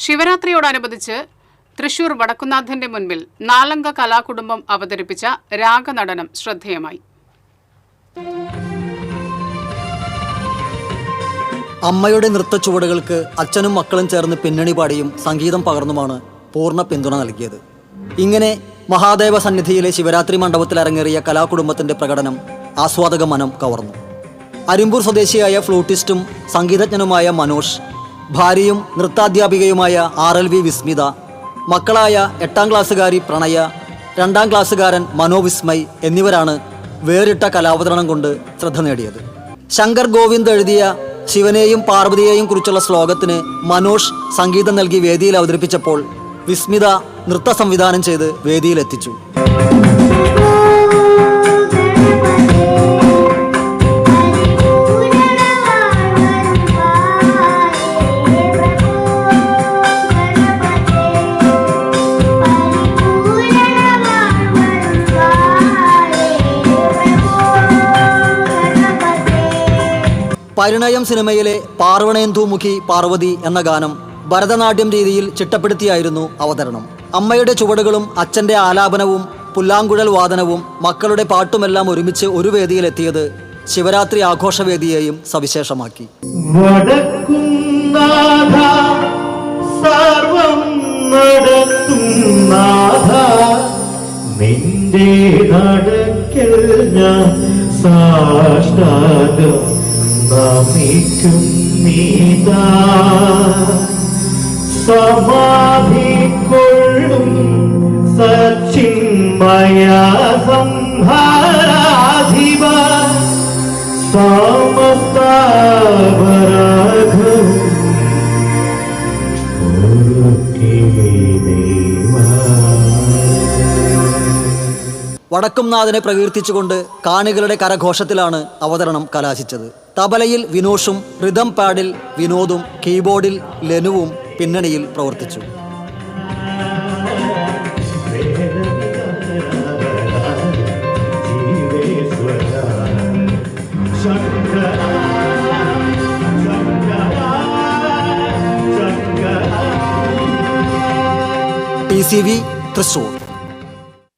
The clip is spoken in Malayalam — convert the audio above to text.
ശിവരാത്രിയോടനുബന്ധിച്ച് തൃശൂർ വടക്കുന്നാഥന്റെ മുൻപിൽ നാലംഗ കലാകുടുംബം അവതരിപ്പിച്ച രാഗനടനം ശ്രദ്ധേയമായി. അമ്മയുടെ നൃത്തച്ചുവടുകൾക്ക് അച്ഛനും മക്കളും ചേർന്ന് പിന്നണി പാടിയും സംഗീതം പകർന്നുമാണ് പൂർണ്ണ പിന്തുണ നൽകിയത്. ഇങ്ങനെ മഹാദേവ സന്നിധിയിലെ ശിവരാത്രി മണ്ഡപത്തിൽ അരങ്ങേറിയ കലാകുടുംബത്തിന്റെ പ്രകടനം ആസ്വാദക മനം കവർന്നു. അരിമ്പൂർ സ്വദേശിയായ ഫ്ലൂട്ടിസ്റ്റും സംഗീതജ്ഞനുമായ മനോഷ്, ഭാര്യയും നൃത്താധ്യാപികയുമായ RLV വിസ്മിത, മക്കളായ 8ാം ക്ലാസ്സുകാരി പ്രണയ, 2ാം ക്ലാസ്സുകാരൻ മനോവിസ്മയ് എന്നിവരാണ് വേറിട്ട കലാവതരണം കൊണ്ട് ശ്രദ്ധ നേടിയത്. ശങ്കർ ഗോവിന്ദ് എഴുതിയ ശിവനെയും പാർവതിയെയും കുറിച്ചുള്ള ശ്ലോകത്തിന് മനോഷ് സംഗീതം നൽകി വേദിയിൽ അവതരിപ്പിച്ചപ്പോൾ വിസ്മിത നൃത്ത സംവിധാനം ചെയ്ത് വേദിയിലെത്തിച്ചു. പരിണയം സിനിമയിലെ പാർവണേന്ദുമുഖി പാർവതി എന്ന ഗാനം ഭരതനാട്യം രീതിയിൽ ചിട്ടപ്പെടുത്തിയായിരുന്നു അവതരണം. അമ്മയുടെ ചുവടുകളും അച്ഛൻ്റെ ആലാപനവും പുല്ലാങ്കുഴൽ വാദനവും മക്കളുടെ പാട്ടുമെല്ലാം ഒരുമിച്ച് ഒരു വേദിയിലെത്തിയത് ശിവരാത്രി ആഘോഷവേദിയെയും സവിശേഷമാക്കി. സമാധിക്കൊള്ളും സച്ചിന്മയ സംഹാരാധിപ സമസ്താപരാഘം വടക്കുംനാഥനെ പ്രകീർത്തിച്ചുകൊണ്ട് കാണികളുടെ കരഘോഷത്തിലാണ് അവതരണം കലാശിച്ചത്. തബലയിൽ വിനോഷും, റിതം പാഡിൽ വിനോദും, കീബോർഡിൽ ലെനുവും പിന്നണിയിൽ പ്രവർത്തിച്ചു. TCV തൃശൂർ.